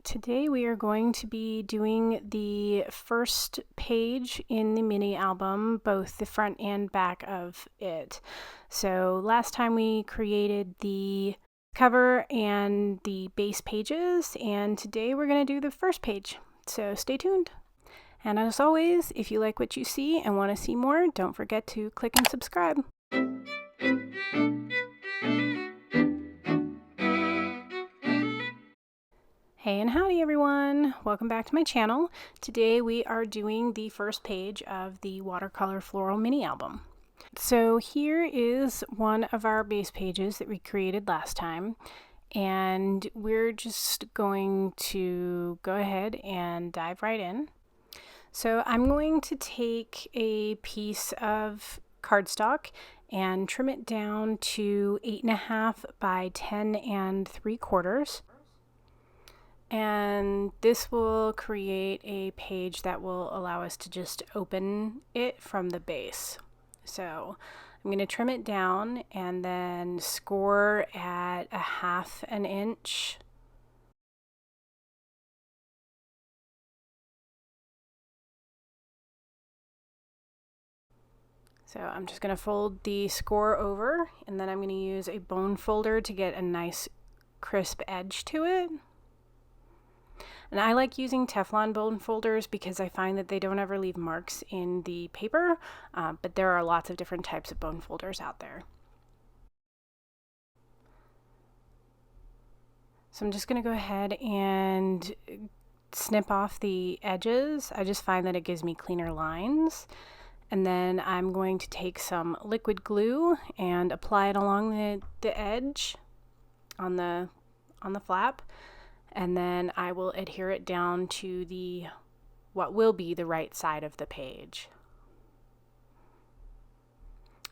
Today we are going to be doing the first page in the mini album, both the front and back of it. So last time we created the cover and the base pages, and today we're going to do the first page. So stay tuned. And as always, if you like what you see and want to see more, don't forget to click and subscribe. Hey and howdy everyone! Welcome back to my channel. Today we are doing the first page of the Watercolor Floral mini album. So here is one of our base pages that we created last time, and we're just going to go ahead and dive right in. So I'm going to take a piece of cardstock and trim it down to 8.5 by 10 3/4. And this will create a page that will allow us to just open it from the base. So I'm going to trim it down and then score at 1/2 inch. So I'm just going to fold the score over, and then I'm going to use a bone folder to get a nice crisp edge to it. And I like using Teflon bone folders because I find that they don't ever leave marks in the paper, but there are lots of different types of bone folders out there. So I'm just going to go ahead and snip off the edges. I just find that it gives me cleaner lines. And then I'm going to take some liquid glue and apply it along the edge on the flap. And then I will adhere it down to what will be the right side of the page.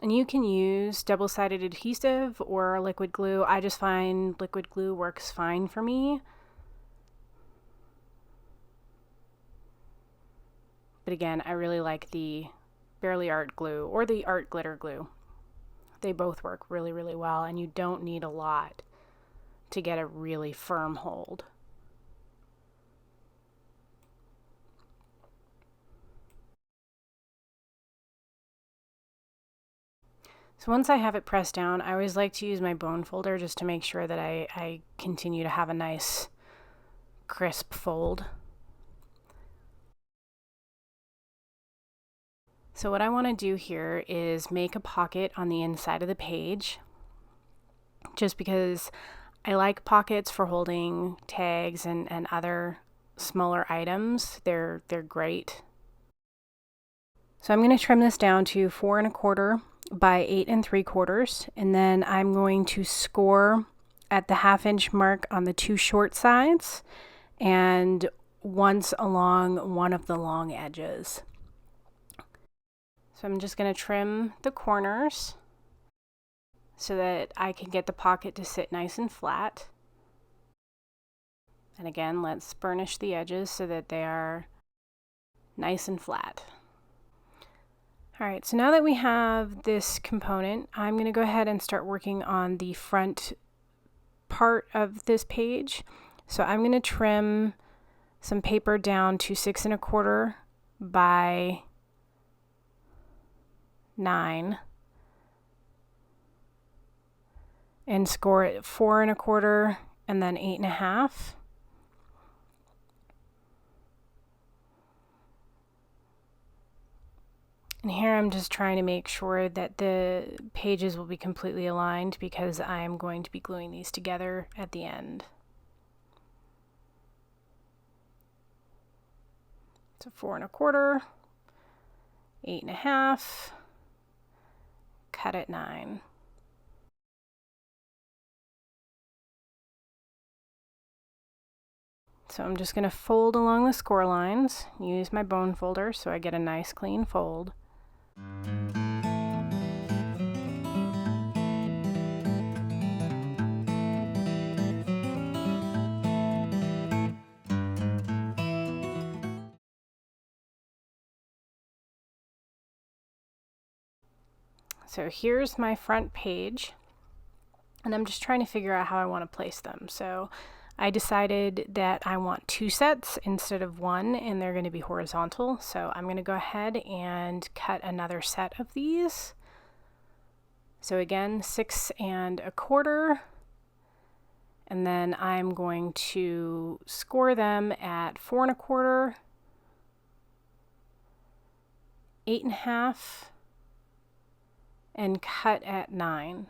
And you can use double-sided adhesive or liquid glue. I just find liquid glue works fine for me. But again, I really like the Barely Art glue or the Art Glitter glue. They both work really, really well, and you don't need a lot to get a really firm hold. So once I have it pressed down, I always like to use my bone folder just to make sure that I continue to have a nice crisp fold. So what I want to do here is make a pocket on the inside of the page, just because I like pockets for holding tags and other smaller items. They're great. So I'm going to trim this down to 4 1/4 by 8 3/4, and then I'm going to score at the 1/2 inch mark on the two short sides and once along one of the long edges. So I'm just going to trim the corners so that I can get the pocket to sit nice and flat. And again, let's burnish the edges so that they are nice and flat. All right, so now that we have this component, I'm going to go ahead and start working on the front part of this page. So I'm going to trim some paper down to 6 1/4 by 9 and score it 4 1/4 and then 8.5. And here I'm just trying to make sure that the pages will be completely aligned because I'm going to be gluing these together at the end. So 4 1/4, 8.5, cut at 9. So I'm just going to fold along the score lines, use my bone folder so I get a nice clean fold. So here's my front page, and I'm just trying to figure out how I want to place them. So I decided that I want 2 sets instead of 1, and they're going to be horizontal. So I'm going to go ahead and cut another set of these. So again, 6 1/4. And then I'm going to score them at 4 1/4, 8 1/2, and cut at 9.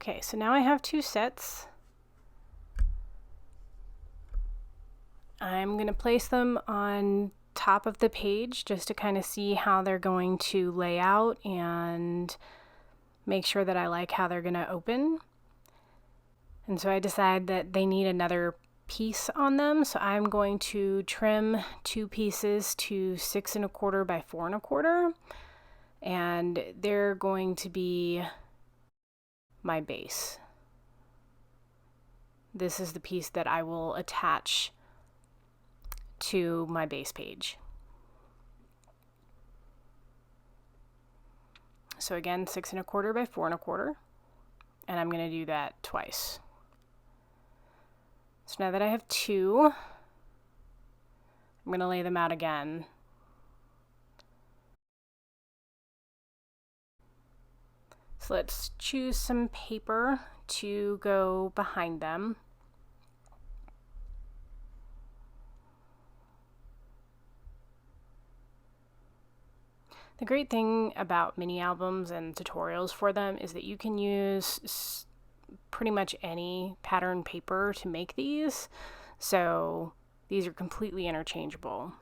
Okay, so now I have 2 sets. I'm going to place them on top of the page just to kind of see how they're going to lay out and make sure that I like how they're going to open. And so I decide that they need another piece on them, so I'm going to trim 2 pieces to 6 1/4 by 4 1/4, and they're going to be my base. This is the piece that I will attach to my base page. So again, 6 1/4 by 4 1/4, and I'm going to do that twice. So now that I have 2, I'm going to lay them out again. So let's choose some paper to go behind them. The great thing about mini albums and tutorials for them is that you can use pretty much any pattern paper to make these, so these are completely interchangeable.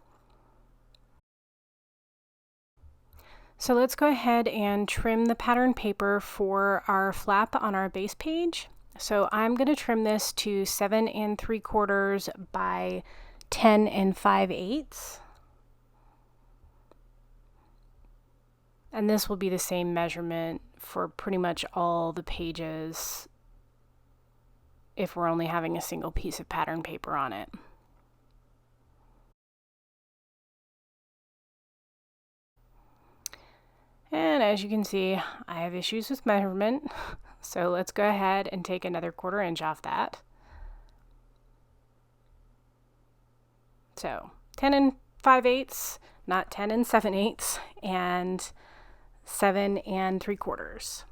So let's go ahead and trim the pattern paper for our flap on our base page. So I'm going to trim this to 7 3/4 by 10 5/8. And this will be the same measurement for pretty much all the pages if we're only having a single piece of pattern paper on it. And as you can see, I have issues with measurement, so let's go ahead and take another 1/4 inch off that. So 10 5/8, not 10 7/8, and 7 3/4.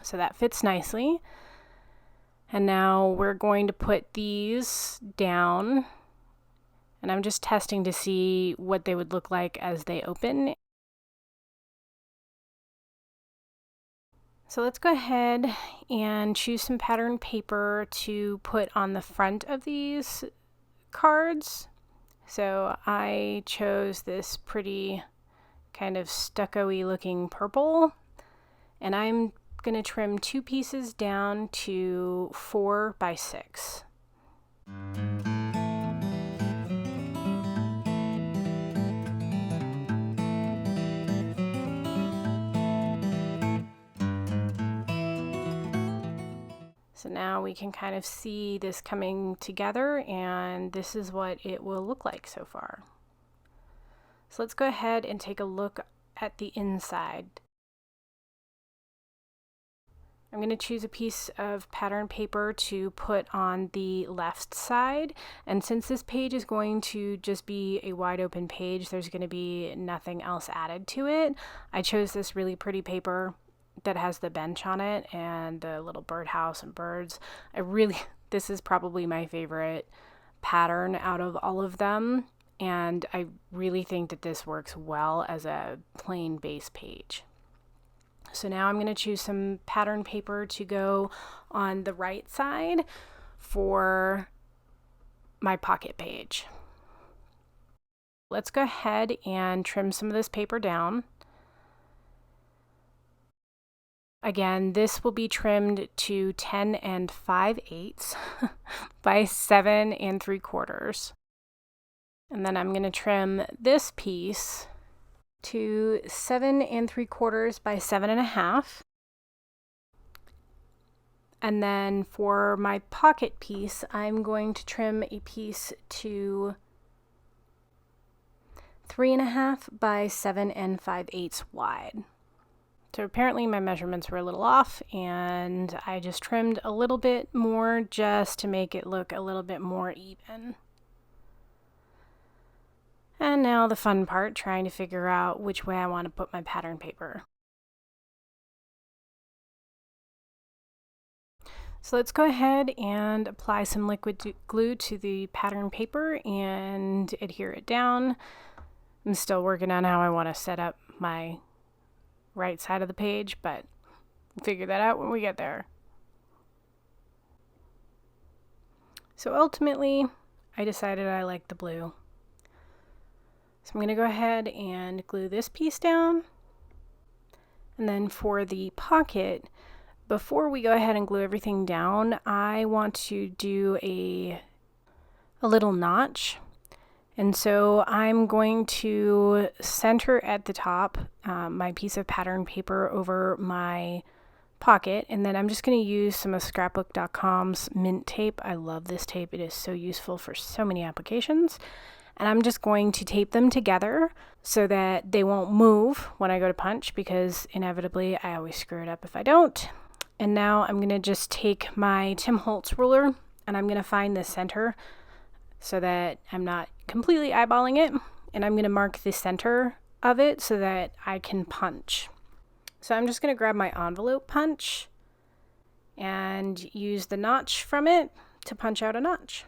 So that fits nicely. And now we're going to put these down, and I'm just testing to see what they would look like as they open. So let's go ahead and choose some pattern paper to put on the front of these cards. So I chose this pretty kind of stucco-y looking purple, and I'm going to trim 2 pieces down to 4 by 6. So now we can kind of see this coming together, and this is what it will look like so far. So let's go ahead and take a look at the inside. I'm going to choose a piece of pattern paper to put on the left side, and since this page is going to just be a wide open page, there's going to be nothing else added to it. I chose this really pretty paper that has the bench on it and the little birdhouse and birds. This is probably my favorite pattern out of all of them, and I really think that this works well as a plain base page. So now I'm going to choose some pattern paper to go on the right side for my pocket page. Let's go ahead and trim some of this paper down. Again, this will be trimmed to 10 5/8 by 7 3/4. And then I'm going to trim this piece to 7 3/4 by 7.5. And then for my pocket piece, I'm going to trim a piece to 3.5 by 7 5/8 wide. So apparently my measurements were a little off, and I just trimmed a little bit more just to make it look a little bit more even. And now the fun part, trying to figure out which way I want to put my pattern paper. So let's go ahead and apply some liquid glue to the pattern paper and adhere it down. I'm still working on how I want to set up my right side of the page, but we'll figure that out when we get there. So ultimately, I decided I like the blue. So I'm going to go ahead and glue this piece down. And then for the pocket, before we go ahead and glue everything down, I want to do a little notch. And so I'm going to center at the top my piece of pattern paper over my pocket, and then I'm just going to use some of scrapbook.com's mint tape. I love this tape. It is so useful for so many applications. And I'm just going to tape them together so that they won't move when I go to punch, because inevitably I always screw it up if I don't. And now I'm going to just take my Tim Holtz ruler and I'm going to find the center so that I'm not completely eyeballing it. And I'm going to mark the center of it so that I can punch. So I'm just going to grab my envelope punch and use the notch from it to punch out a notch.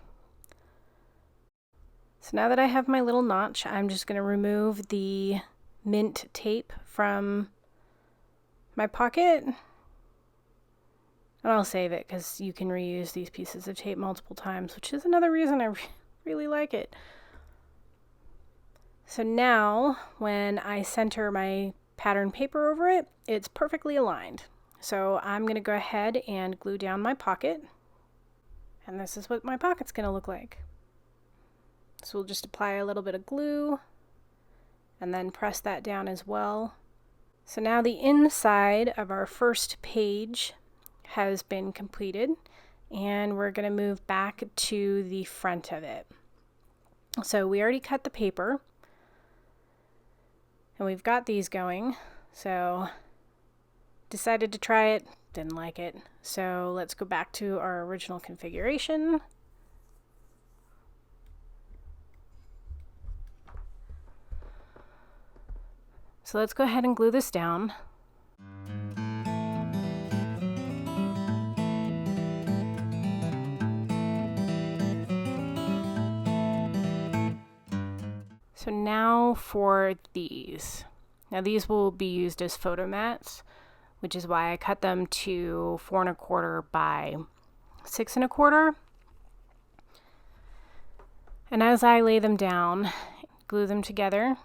So now that I have my little notch, I'm just going to remove the mint tape from my pocket. And I'll save it because you can reuse these pieces of tape multiple times, which is another reason I really like it. So now when I center my pattern paper over it, it's perfectly aligned. So I'm going to go ahead and glue down my pocket. And this is what my pocket's going to look like. So we'll just apply a little bit of glue and then press that down as well. So now the inside of our first page has been completed, and we're going to move back to the front of it. So we already cut the paper and we've got these going. So decided to try it, didn't like it. So let's go back to our original configuration. So let's go ahead and glue this down. So now for these. Now these will be used as photo mats, which is why I cut them to 4 1/4 by 6 1/4. And as I lay them down, glue them together.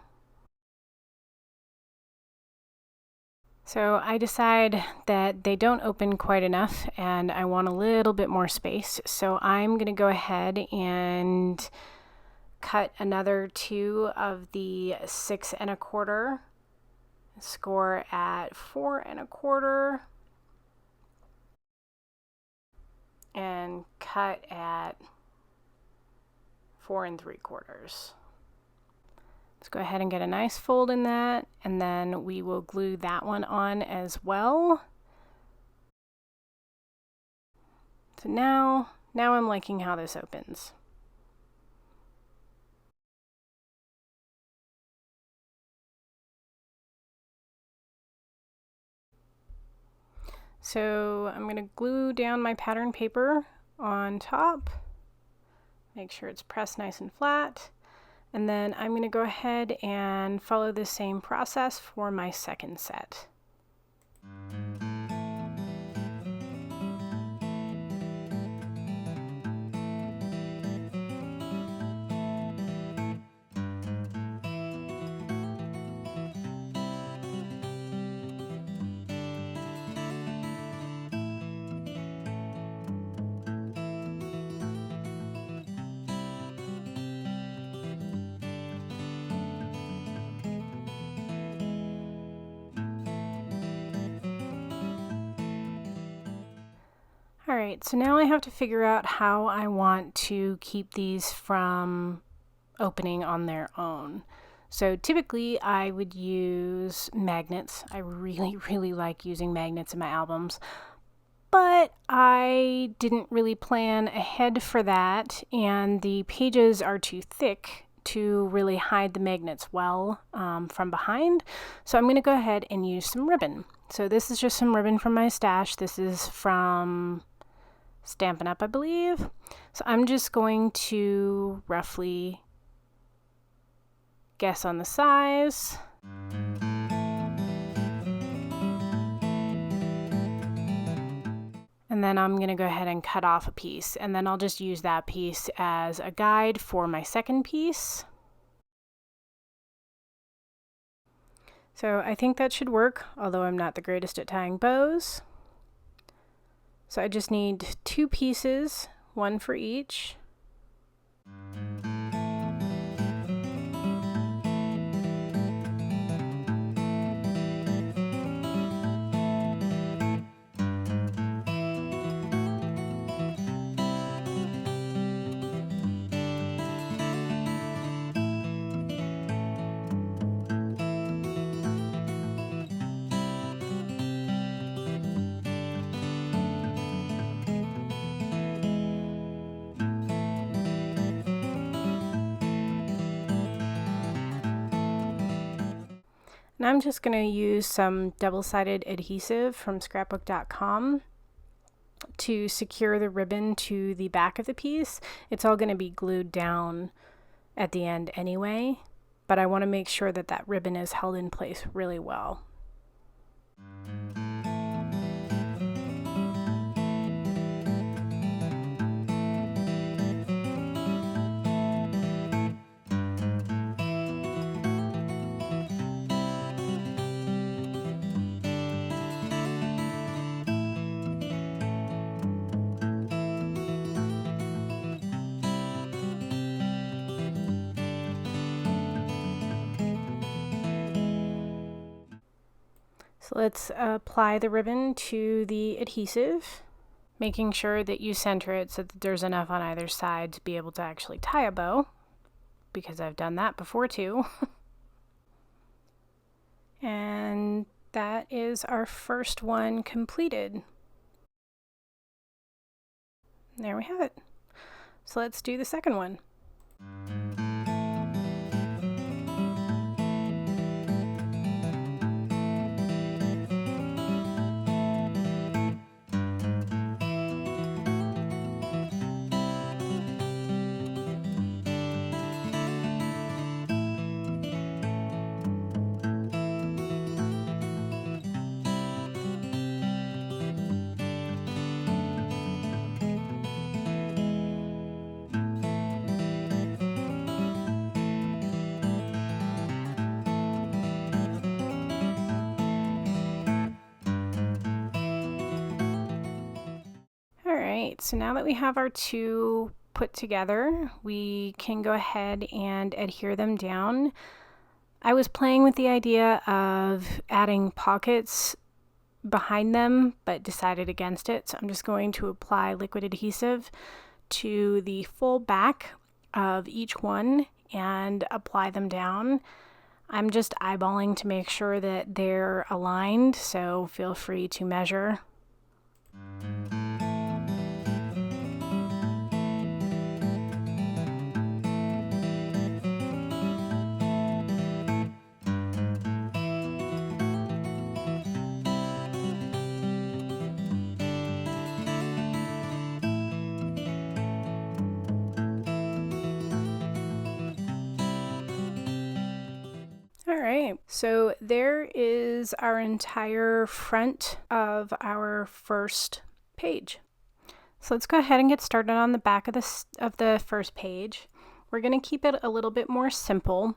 So I decide that they don't open quite enough and I want a little bit more space. So I'm going to go ahead and cut another 2 of the 6 1/4, score at 4 1/4, and cut at 4 3/4. Let's go ahead and get a nice fold in that, and then we will glue that one on as well. So now I'm liking how this opens. So I'm going to glue down my pattern paper on top, make sure it's pressed nice and flat. And then I'm going to go ahead and follow the same process for my second set. Alright, so now I have to figure out how I want to keep these from opening on their own. So typically I would use magnets. I really like using magnets in my albums, but I didn't really plan ahead for that, and the pages are too thick to really hide the magnets well from behind. So I'm going to go ahead and use some ribbon. So this is just some ribbon from my stash. This is from Stampin' Up, I believe. So I'm just going to roughly guess on the size. And then I'm going to go ahead and cut off a piece, and then I'll just use that piece as a guide for my second piece. So I think that should work, although I'm not the greatest at tying bows. So I just need 2 pieces, 1 for each. And I'm just going to use some double-sided adhesive from scrapbook.com to secure the ribbon to the back of the piece. It's all going to be glued down at the end anyway, but I want to make sure that that ribbon is held in place really well. So let's apply the ribbon to the adhesive, making sure that you center it so that there's enough on either side to be able to actually tie a bow, because I've done that before too. And that is our first one completed. There we have it. So let's do the second one. Alright, so now that we have our 2 put together, we can go ahead and adhere them down. I was playing with the idea of adding pockets behind them, but decided against it. So I'm just going to apply liquid adhesive to the full back of each one and apply them down. I'm just eyeballing to make sure that they're aligned, so feel free to measure. Alright, so there is our entire front of our first page. So let's go ahead and get started on the back of the first page. We're going to keep it a little bit more simple,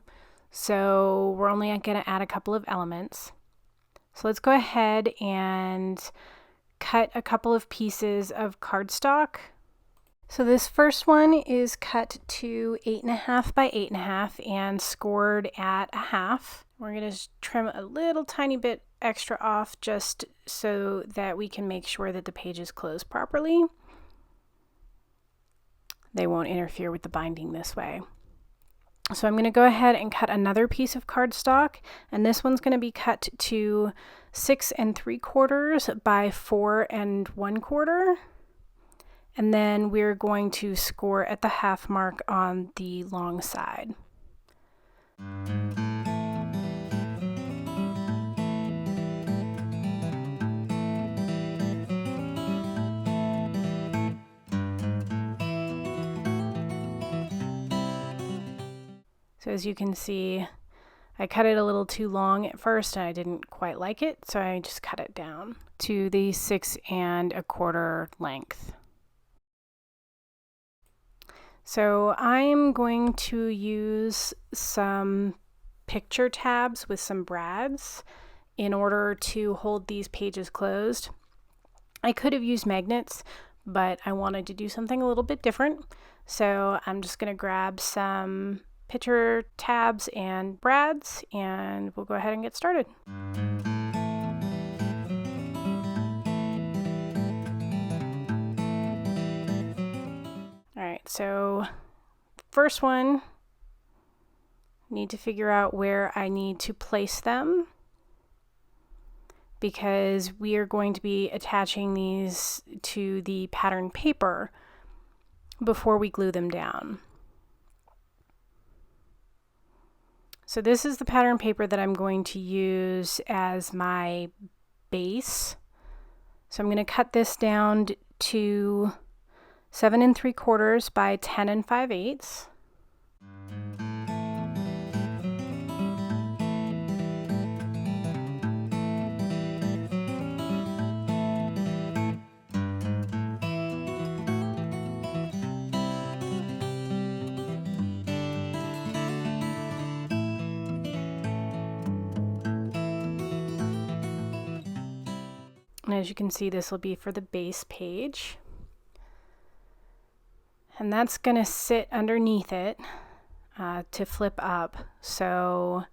so we're only going to add a couple of elements. So let's go ahead and cut a couple of pieces of cardstock. So this first one is cut to 8.5 by 8.5 and scored at 1/2. We're going to trim a little tiny bit extra off just so that we can make sure that the pages close properly. They won't interfere with the binding this way. So I'm going to go ahead and cut another piece of cardstock, and this one's going to be cut to 6 3/4 by 4 1/4. And then we're going to score at the half mark on the long side. So as you can see, I cut it a little too long at first and I didn't quite like it, so I just cut it down to the 6 1/4 length. So I'm going to use some picture tabs with some brads in order to hold these pages closed. I could have used magnets, but I wanted to do something a little bit different. So I'm just going to grab some picture tabs and brads and we'll go ahead and get started. Alright, so first one, need to figure out where I need to place them because we are going to be attaching these to the pattern paper before we glue them down. So this is the pattern paper that I'm going to use as my base. So I'm going to cut this down to 7 3/4 by 10 5/8. And as you can see, this will be for the base page. And that's going to sit underneath it to flip up. So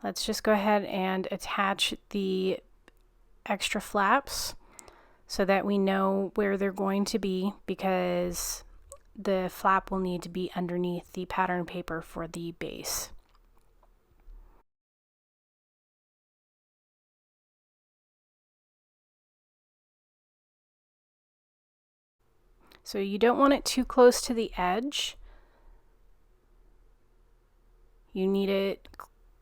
let's just go ahead and attach the extra flaps so that we know where they're going to be, because the flap will need to be underneath the pattern paper for the base. So you don't want it too close to the edge. You need it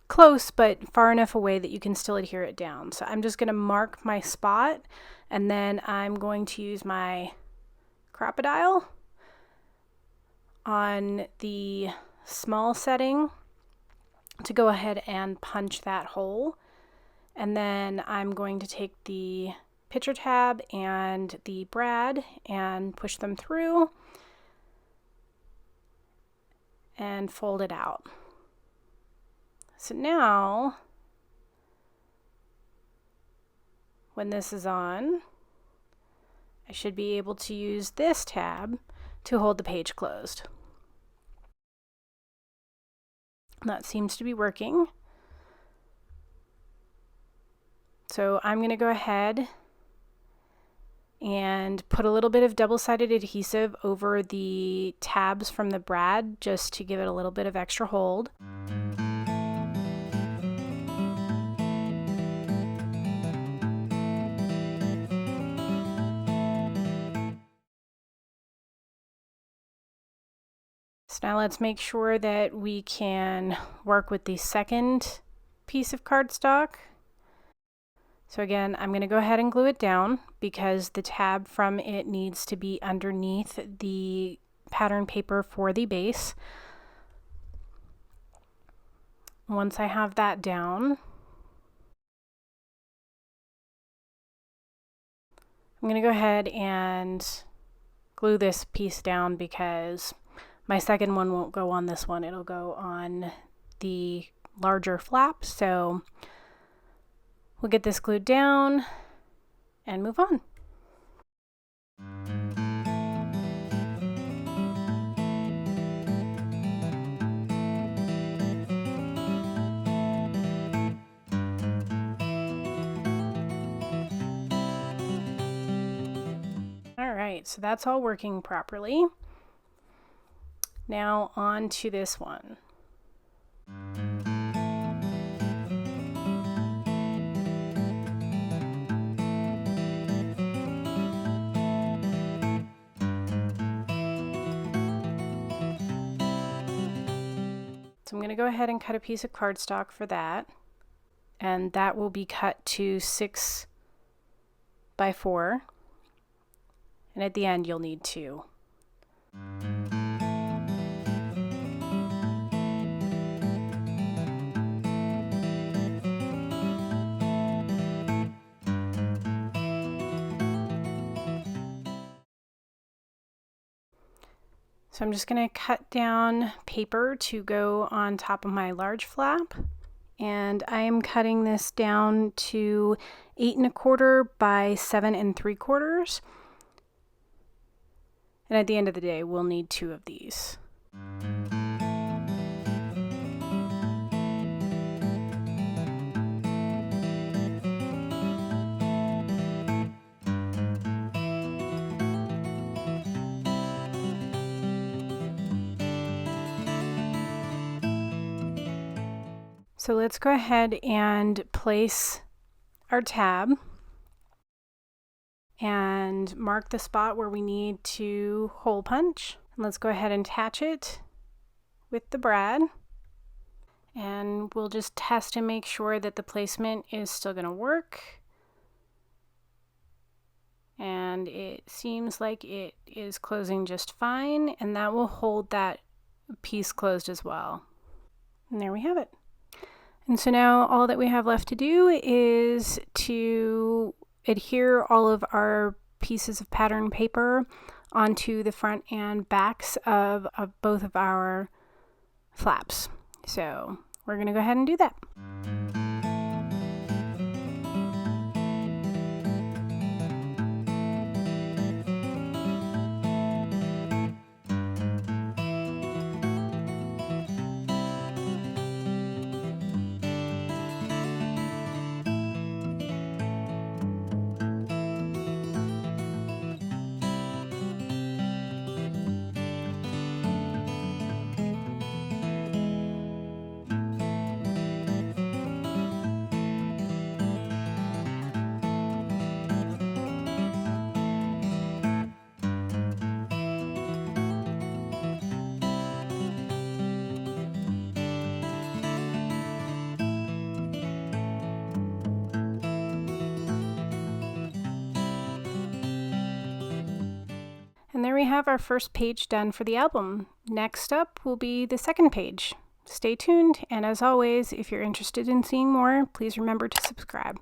close, but far enough away that you can still adhere it down. So I'm just going to mark my spot, and then I'm going to use my crocodile on the small setting to go ahead and punch that hole. And then I'm going to take the picture tab and the brad and push them through and fold it out. So now when this is on, I should be able to use this tab to hold the page closed. That seems to be working. So I'm going to go ahead and put a little bit of double-sided adhesive over the tabs from the brad just to give it a little bit of extra hold. So now let's make sure that we can work with the second piece of cardstock. So again, I'm going to go ahead and glue it down because the tab from it needs to be underneath the pattern paper for the base. Once I have that down, I'm going to go ahead and glue this piece down because my second one won't go on this one. It'll go on the larger flap. So we'll get this glued down and move on. right, so that's all working properly. Now on to this one. So I'm going to go ahead and cut a piece of cardstock for that, and that will be cut to 6 by 4, and at the end you'll need 2. So I'm just going to cut down paper to go on top of my large flap, and I am cutting this down to 8 1/4 by 7 3/4. And at the end of the day, we'll need 2 of these. So let's go ahead and place our tab and mark the spot where we need to hole punch. And let's go ahead and attach it with the brad. And we'll just test and make sure that the placement is still going to work. And it seems like it is closing just fine, and that will hold that piece closed as well. And there we have it. And so now all that we have left to do is to adhere all of our pieces of pattern paper onto the front and backs of both of our flaps. So we're going to go ahead and do that. And there we have our first page done for the album. Next up will be the second page. Stay tuned, and as always, if you're interested in seeing more, please remember to subscribe.